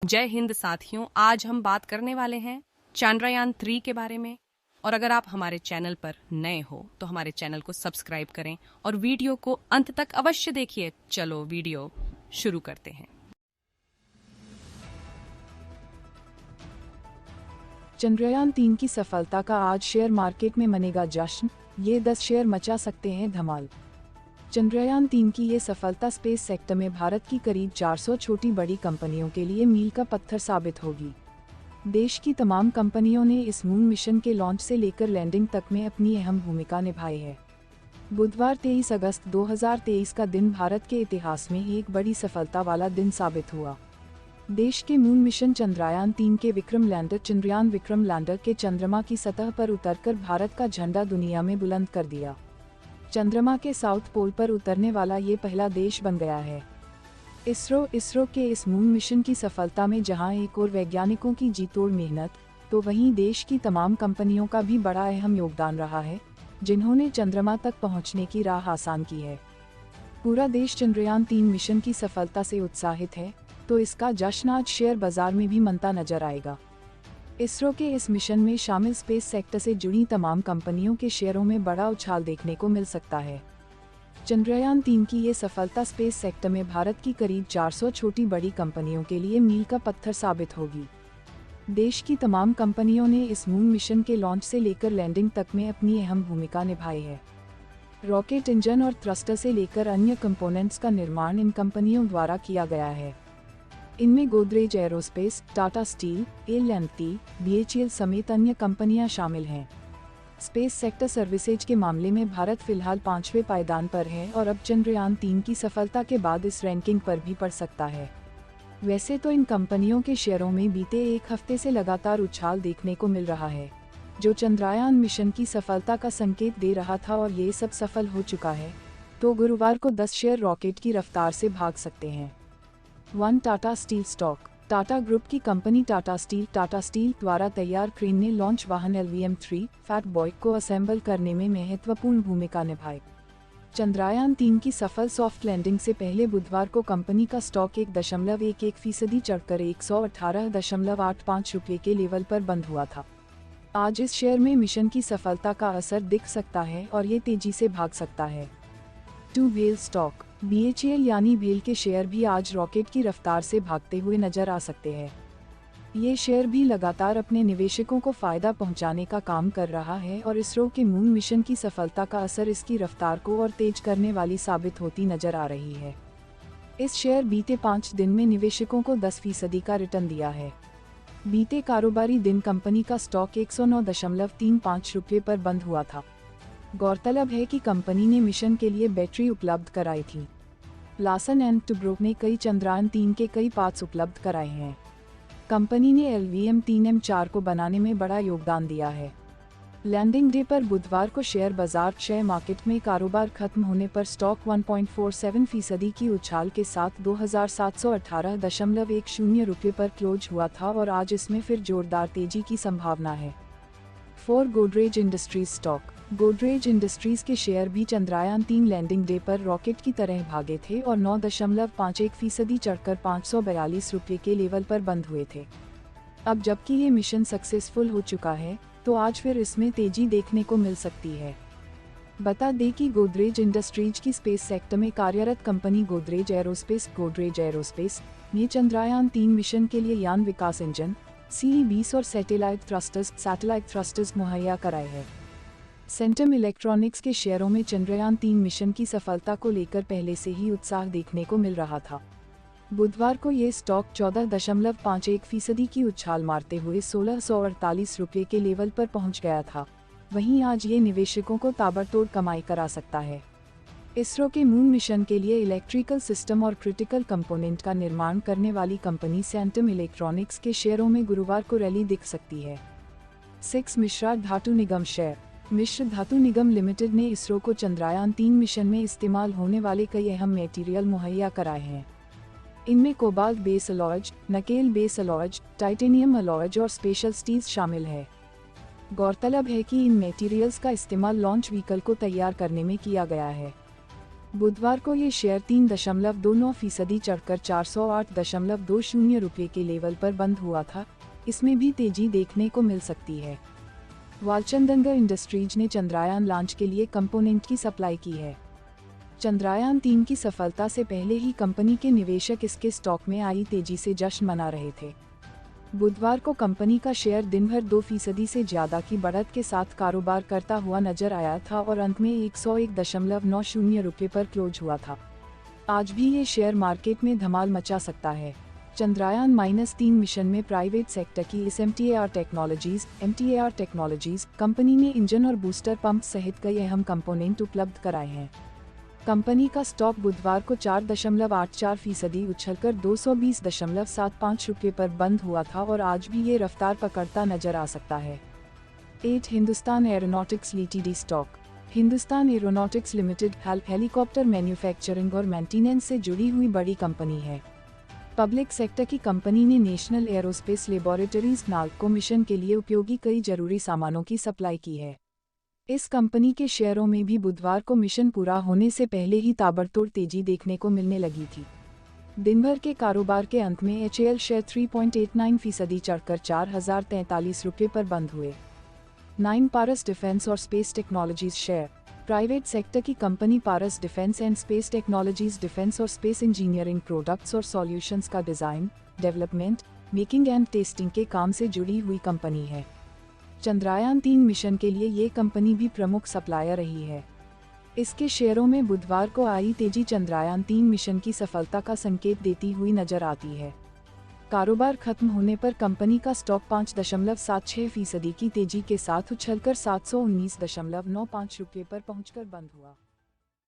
जय हिंद साथियों, आज हम बात करने वाले हैं चंद्रयान 3 के बारे में। और अगर आप हमारे चैनल पर नए हो तो हमारे चैनल को सब्सक्राइब करें और वीडियो को अंत तक अवश्य देखिए। चलो वीडियो शुरू करते हैं। चंद्रयान 3 की सफलता का आज शेयर मार्केट में मनेगा जश्न। ये 10 शेयर मचा सकते हैं धमाल। चंद्रयान 3 की ये सफलता स्पेस सेक्टर में भारत की करीब 400 छोटी बड़ी कंपनियों के लिए मील का पत्थर साबित होगी। देश की तमाम कंपनियों ने इस मून मिशन के लॉन्च से लेकर लैंडिंग तक में अपनी अहम भूमिका निभाई है। बुधवार 23 अगस्त 2023 का दिन भारत के इतिहास में एक बड़ी सफलता वाला दिन साबित हुआ। देश के मून मिशन चंद्रयान 3 के विक्रम लैंडर चंद्रयान विक्रम लैंडर के चंद्रमा की सतह पर उतरकर भारत का झंडा दुनिया में बुलंद कर दिया। चंद्रमा के साउथ पोल पर उतरने वाला ये पहला देश बन गया है। इसरो के इस मून मिशन की सफलता में जहां एक और वैज्ञानिकों की जी तोड़ मेहनत, तो वहीं देश की तमाम कंपनियों का भी बड़ा अहम योगदान रहा है, जिन्होंने चंद्रमा तक पहुंचने की राह आसान की है। पूरा देश चंद्रयान 3 मिशन की सफलता से उत्साहित है, तो इसका जश्न आज शेयर बाजार में भी मनता नजर आएगा। इसरो के इस मिशन में शामिल स्पेस सेक्टर से जुड़ी तमाम कंपनियों के शेयरों में बड़ा उछाल देखने को मिल सकता है। चंद्रयान 3 की ये सफलता स्पेस सेक्टर में भारत की करीब 400 छोटी बड़ी कंपनियों के लिए मील का पत्थर साबित होगी। देश की तमाम कंपनियों ने इस मून मिशन के लॉन्च से लेकर लैंडिंग तक में अपनी अहम भूमिका निभाई है। रॉकेट इंजन और थ्रस्टर से लेकर अन्य कंपोनेंट्स का निर्माण इन कंपनियों द्वारा किया गया है। इनमें Godrej aerospace, Tata steel, L&T, BHEL समेत अन्य कंपनियां शामिल हैं। स्पेस सेक्टर सर्विसेज के मामले में भारत फिलहाल 5वें पायदान पर है और अब चंद्रयान 3 की सफलता के बाद इस रैंकिंग पर भी पड़ सकता है। वैसे तो इन कंपनियों के शेयरों में बीते एक हफ्ते से लगातार उछाल देखने को मिल रहा है, जो चंद्रयान मिशन की सफलता का संकेत दे रहा था, और ये सब सफल हो चुका है, तो गुरुवार को 10 शेयर रॉकेट की रफ्तार से भाग सकते हैं। 1 Tata steel stock. Tata group की कंपनी टाटा स्टील द्वारा तैयार क्रेन ने लॉन्च वाहन LVM-3 फैट बॉय को असेंबल करने में महत्वपूर्ण भूमिका निभाई। चंद्रयान 3 की सफल सॉफ्ट लैंडिंग से पहले बुधवार को कंपनी का स्टॉक 1.11% चढ़कर 118.85 रुपये के लेवल पर बंद हुआ था। आज इस शेयर में मिशन की सफलता का असर दिख सकता है और ये तेजी से भाग सकता है। 2 भेल स्टॉक। BHEL यानी भेल के शेयर भी आज रॉकेट की रफ्तार से भागते हुए नजर आ सकते हैं। ये शेयर भी लगातार अपने निवेशकों को फायदा पहुंचाने का काम कर रहा है और इसरो के मून मिशन की सफलता का असर इसकी रफ्तार को और तेज करने वाली साबित होती नजर आ रही है। इस शेयर बीते 5 दिन में निवेशकों को 10% का रिटर्न दिया है। बीते कारोबारी दिन कंपनी का स्टॉक 109.35 रुपये पर बंद हुआ था। गौरतलब है कि कंपनी ने मिशन के लिए बैटरी उपलब्ध कराई थी। लार्सन एंड टुब्रो ने कई चंद्रयान 3 के कई पार्ट्स उपलब्ध कराए हैं। कंपनी ने LVM-3M4 को बनाने में बड़ा योगदान दिया है। लैंडिंग डे पर बुधवार को शेयर बाजार शेयर मार्केट में कारोबार खत्म होने पर स्टॉक 1.47% की उछाल के साथ 2718.10 रुपये पर क्लोज हुआ था और आज इसमें फिर जोरदार तेजी की संभावना है। 4 Godrej industries stock. Godrej industries के शेयर भी चंद्रयान 3 लैंडिंग डे पर रॉकेट की तरह भागे थे और 9.51% चढ़कर 542 रुपये के लेवल पर बंद हुए थे। अब जबकि ये मिशन सक्सेसफुल हो चुका है, तो आज फिर इसमें तेजी देखने को मिल सकती है। बता दें कि गोदरेज इंडस्ट्रीज की स्पेस सेक्टर में कार्यरत कंपनी गोदरेज एरोस्पेस ने चंद्रयान 3 मिशन के लिए यान विकास इंजन, CE-20 और सैटेलाइट थ्रस्टर्स मुहैया कराए हैं। सेंटम इलेक्ट्रॉनिक्स के शेयरों में चंद्रयान 3 मिशन की सफलता को लेकर पहले से ही उत्साह देखने को मिल रहा था। बुधवार को ये स्टॉक 14.51% की उछाल मारते हुए 1648 रुपये के लेवल पर पहुंच गया था। वहीं आज ये निवेशकों को ताबड़तोड़ कमाई करा सकता है। इसरो के मून मिशन के लिए इलेक्ट्रिकल सिस्टम और क्रिटिकल कंपोनेंट का निर्माण करने वाली कंपनी सेंटम इलेक्ट्रॉनिक्स के शेयरों में गुरुवार को रैली दिख सकती है। 6 मिश्रा धातु निगम शेयर। मिश्र धातु निगम लिमिटेड ने इसरो को चंद्रयान 3 मिशन में इस्तेमाल होने वाले कई अहम मटेरियल मुहैया कराए हैं। इनमें कोबाल्ट बेस अलॉयज, नकेल बेस अलॉयज, टाइटेनियम अलॉयज और स्पेशल स्टील्स शामिल है। गौरतलब है कि इन मटेरियल्स का इस्तेमाल लॉन्च व्हीकल को तैयार करने में किया गया है। बुधवार को ये शेयर 3.29% चढ़कर 408.20 रुपये के लेवल पर बंद हुआ था। इसमें भी तेजी देखने को मिल सकती है। वालचंदनगर इंडस्ट्रीज ने चंद्रयान लॉन्च के लिए कंपोनेंट की सप्लाई की है। चंद्रयान 3 की सफलता से पहले ही कंपनी के निवेशक इसके स्टॉक में आई तेजी से जश्न मना रहे थे। बुधवार को कंपनी का शेयर दिन भर 2% से ज्यादा की बढ़त के साथ कारोबार करता हुआ नजर आया था और अंत में 101.90 रुपये पर क्लोज हुआ था। आज भी ये शेयर मार्केट में धमाल मचा सकता है। चंद्रयान -3 मिशन में प्राइवेट सेक्टर की इस MTAR टेक्नोलॉजीज कंपनी ने इंजन और बूस्टर पंप सहित कई अहम कंपोनेंट उपलब्ध कराए हैं। कंपनी का स्टॉक बुधवार को 4.84% उछलकर 220.75 रुपये पर बंद हुआ था और आज भी ये रफ्तार पकड़ता नजर आ सकता है। 8 Hindustan aeronautics limited stock. Hindustan aeronautics limited helicopter manufacturing और मेंटेनेंस से जुड़ी हुई बड़ी कंपनी है। पब्लिक सेक्टर की कंपनी ने नेशनल एरोस्पेस लेबोरेटरीज नाल्क को मिशन के लिए उपयोगी कई जरूरी सामानों की सप्लाई की है। इस कंपनी के शेयरों में भी बुधवार को मिशन पूरा होने से पहले ही ताबड़तोड़ तेजी देखने को मिलने लगी थी। दिन भर के कारोबार के अंत में HAL शेयर 3.89% चढ़कर 4043 रुपये पर बंद हुए। 9 पारस डिफेंस और space technologies share. Private sector की company Paras defence and space technologies defence और स्पेस इंजीनियरिंग प्रोडक्ट्स और सॉल्यूशंस का design, development, making and testing के काम से जुड़ी हुई कंपनी है। चंद्रयान 3 मिशन के लिए ये कंपनी भी प्रमुख सप्लायर रही है। इसके शेयरों में बुधवार को आई तेजी चंद्रयान 3 मिशन की सफलता का संकेत देती हुई नजर आती है। कारोबार खत्म होने पर कंपनी का स्टॉक 5.76% की तेजी के साथ उछलकर 719.95 रुपये पर पहुंचकर बंद हुआ।